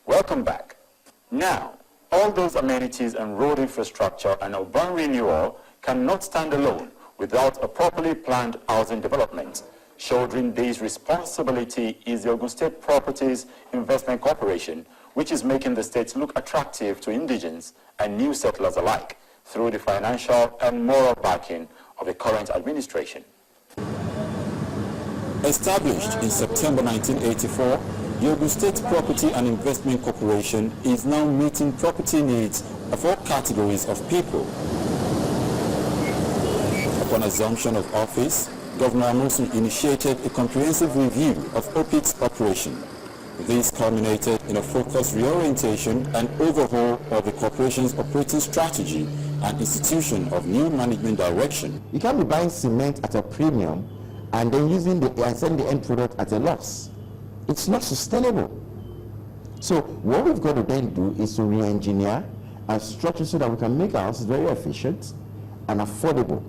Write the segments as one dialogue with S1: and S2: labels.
S1: Welcome back. Now, all those amenities and road infrastructure and urban renewal cannot stand alone without a properly planned housing development. Shouldering this responsibility is the Ogun State Properties Investment Corporation, which is making the state look attractive to indigents and new settlers alike through the financial and moral backing of the current administration. Established in September 1984, the Ogun State Property and Investment Corporation is now meeting property needs of all categories of people. Upon assumption of office, Governor Amosun initiated a comprehensive review of OPIC's operation. This culminated in a focused reorientation and overhaul of the corporation's operating strategy and institution of new management direction.
S2: You can't be buying cement at a premium and then selling the end product at a loss. It's not sustainable. So what we've got to then do is to re-engineer and structure so that we can make our houses very efficient and affordable.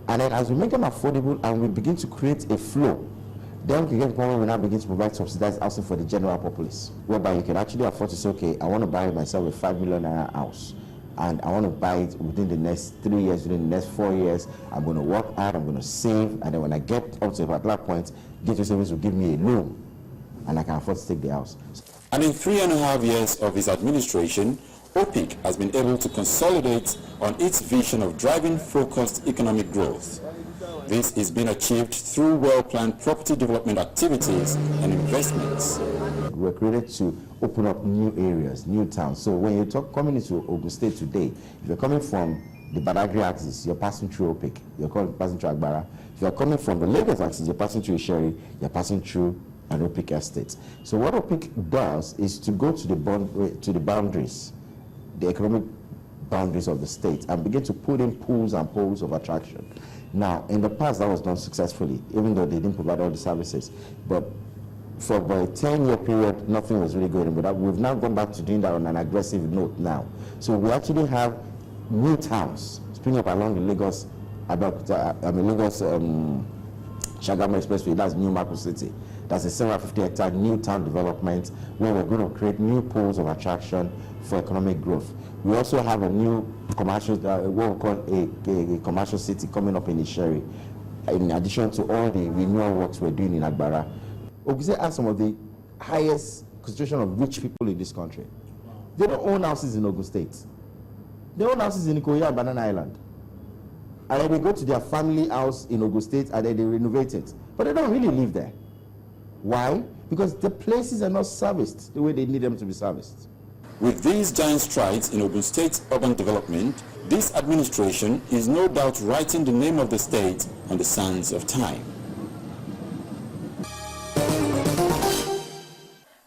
S2: And then as we make them affordable and we begin to create a flow, then we can get to the point where we now begin to provide subsidized housing for the general populace, whereby you can actually afford to say, okay, I want to buy myself a 5 million naira house, and I want to buy it within the next 3 years, within the next 4 years. I'm going to work hard, I'm going to save, and then when I get up to a particular point, Gateway Savings will give me a loan, and I can afford to take the house.
S1: And in 3.5 years of his administration, OPIC has been able to consolidate on its vision of driving focused economic growth. This is being achieved through well-planned property development activities and investments.
S2: We're created to open up new areas, new towns. So when you talk coming into Ogun State today, if you're coming from the Badagry axis, you're passing through OPIC, you're passing through Agbara. If you're coming from the Lagos axis, you're passing through Isheri, you're passing through an OPIC estate. So what OPIC does is to go to the boundaries, the economic boundaries of the state, and begin to put in pools and poles of attraction. Now, in the past, that was done successfully, even though they didn't provide all the services. But for about a 10-year period, nothing was really going. But we've now gone back to doing that on an aggressive note now. So we actually have new towns springing up along the Lagos Shagamu Expressway. That's New Marco City. That's a 750-hectare new town development where we're going to create new poles of attraction for economic growth. We also have a new commercial, what we call a commercial city coming up in Isheri, in addition to all the renewal works we're doing in Agbara. Ogun State has some of the highest concentration of rich people in this country. They don't own houses in Ogun State. They own houses in Ikoyi and Banana Island. And then they go to their family house in Ogun State and then they renovate it. But they don't really live there. Why? Because the places are not serviced the way they need them to be serviced.
S1: With these giant strides in Ogun State's urban development, this administration is no doubt writing the name of the state on the sands of time.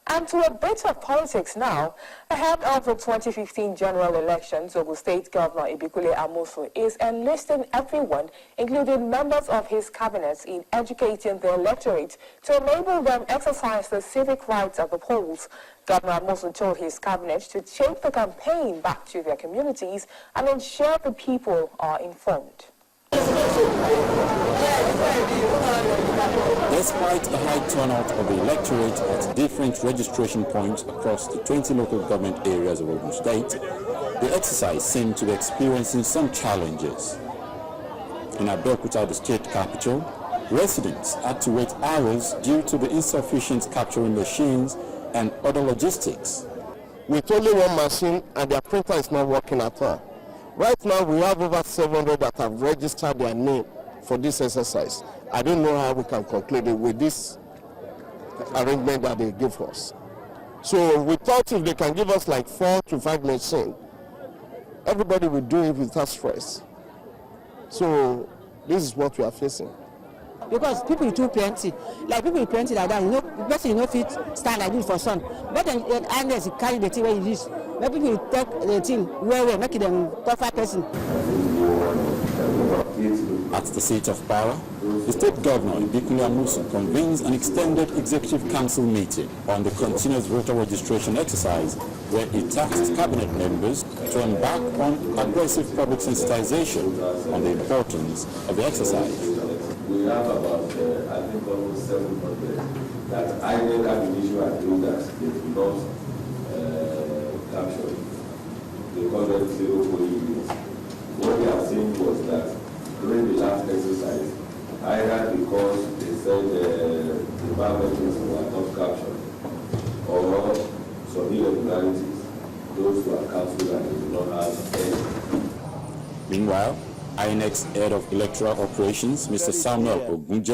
S3: And to a bit of politics now, ahead of the 2015 general elections, Ogun State Governor Ibikule Amosun is enlisting everyone, including members of his cabinet, in educating the electorate to enable them exercise the civic rights of the polls. Governor Amosun told his cabinet to take the campaign back to their communities and ensure the people are informed.
S1: Despite a high turnout of the electorate at different registration points across the 20 local government areas of Ogun State, the exercise seemed to be experiencing some challenges. In Abeokuta, the state capital, residents had to wait hours due to the insufficient capturing machines and other logistics.
S4: With only one machine and their printer is not working at all. Right now we have over 700 that have registered their name for this exercise. I don't know how we can conclude it with this arrangement that they give us. So we thought if they can give us like 4 to 5 machines, everybody will do it without stress. So this is what we are facing.
S5: Because people too plenty, like people plenty like that, you know, person fit stand like this for sun. But then unless you carry the thing where you use, let people take the thing where make them tougher person.
S1: At the seat of power, the state governor Ibikule Amosun convenes an extended executive council meeting on the continuous voter registration exercise, where he tasked cabinet members to embark on aggressive public sensitization on the importance of the exercise.
S6: We have about, I think, almost 700 that INEC have an issue and do that they do not capture. They call them zero polling units. What they are saying was that during the last exercise, either because they said the biometrics were not captured or some irregularities, those who are cancelled and they do not have any.
S1: Meanwhile, INEC's head of electoral operations, Mr. Samuel Ogun,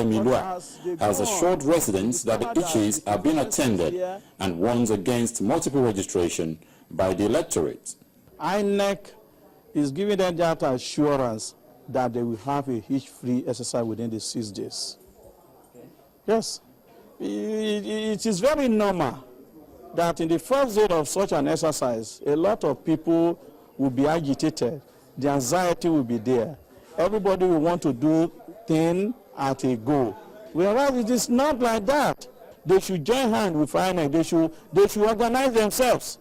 S1: has assured residents that the issues are being attended and warns against multiple registration by the electorate.
S7: INEC is giving them that assurance that they will have a hitch-free exercise within the 6 days. Yes, it is very normal that in the first day of such an exercise, a lot of people will be agitated. The anxiety will be there. Everybody will want to do things at a go. Whereas it is not like that. They should join hands with INEC. They should organize themselves.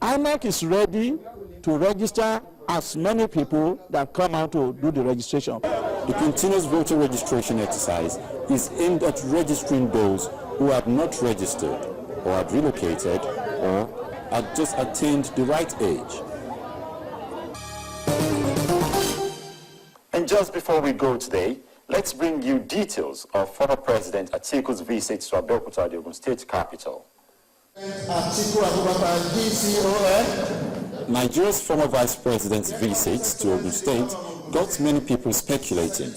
S7: INEC is ready to register as many people that come out to do the registration.
S1: The continuous voter registration exercise is aimed at registering those who had not registered or had relocated or had just attained the right age. And just before we go today, let's bring you details of former President Atiku's visit to Abeokuta, the Ogun State capital. Nigeria's former Vice President's visit to Ogun State got many people speculating.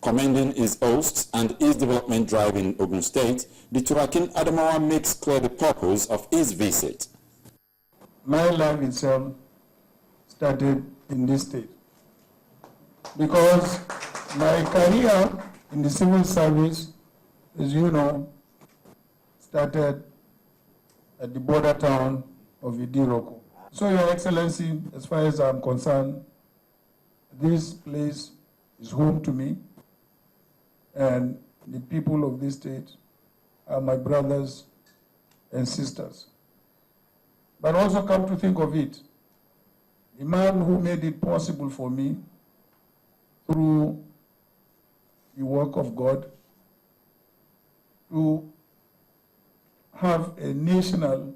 S1: Commending his hosts and his development drive in Ogun State, the Turakin Adamawa makes clear the purpose of his visit.
S8: My life itself started in this state because my career in the civil service, as you know, started at the border town of Idiroko. So, Your Excellency, as far as I'm concerned, this place is home to me, and the people of this state are my brothers and sisters. But also come to think of it, the man who made it possible for me through the work of God to have a national,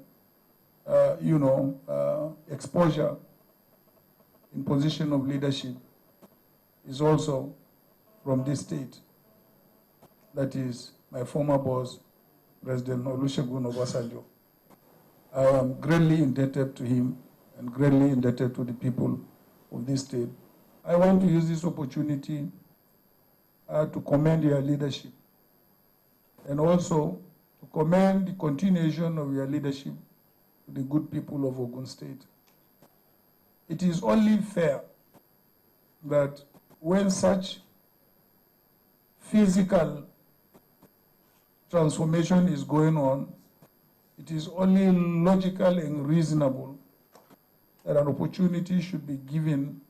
S8: exposure in position of leadership is also from this state. That is my former boss, President Olusegun Obasanjo. I am greatly indebted to him and greatly indebted to the people of this state. I want to use this opportunity to commend your leadership and also to commend the continuation of your leadership to the good people of Ogun State. It is only fair that when such physical transformation is going on, it is only logical and reasonable that an opportunity should be given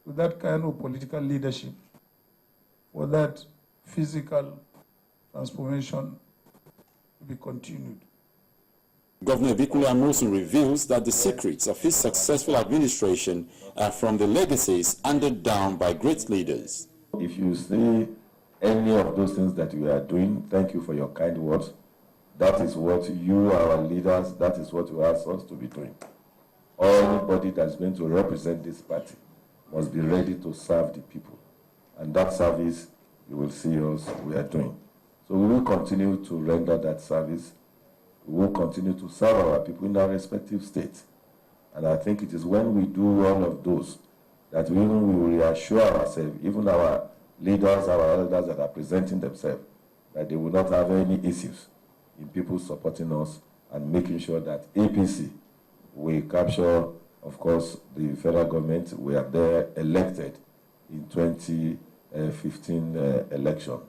S8: to that kind of political leadership for that physical transformation to be continued.
S1: Governor Bikule Amosun reveals that the secrets of his successful administration are from the legacies handed down by great leaders.
S6: If you see any of those things that we are doing, thank you for your kind words. That is what you, our leaders, that is what you ask us to be doing. Anybody that's going to represent this party must be ready to serve the people. And that service, you will see us, we are doing. So we will continue to render that service. We will continue to serve our people in our respective states. And I think it is when we do all of those that we will reassure ourselves, even our leaders, our elders that are presenting themselves, that they will not have any issues in people supporting us and making sure that APC will capture, of course, the federal government. We are there elected in 2015 election.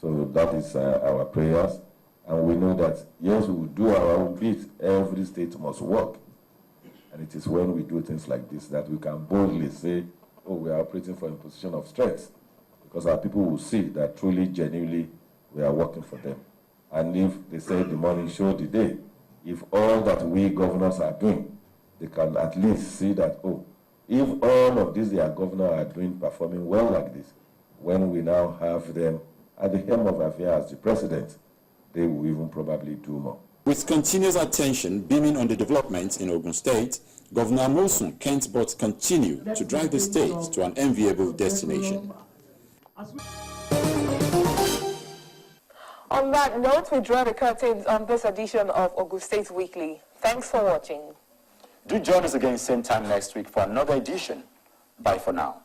S6: So that is our prayers. And we know that, yes, we will do our own bit. Every state must work. And it is when we do things like this that we can boldly say, oh, we are operating from a position of strength. Because our people will see that truly, genuinely, we are working for them. And if they say the morning show the day, if all that we governors are doing, they can at least see that, oh, if all of these their governors are doing, performing well like this, when we now have them at the helm of affairs as the president, they will even probably do more.
S1: With continuous attention beaming on the developments in Ogun State, Governor Amosun can't but continue to drive the state to an enviable destination.
S3: On that note, we draw the curtains on this edition of Ogun State Weekly. Thanks for watching.
S1: Do join us again same time next week for another edition. Bye for now.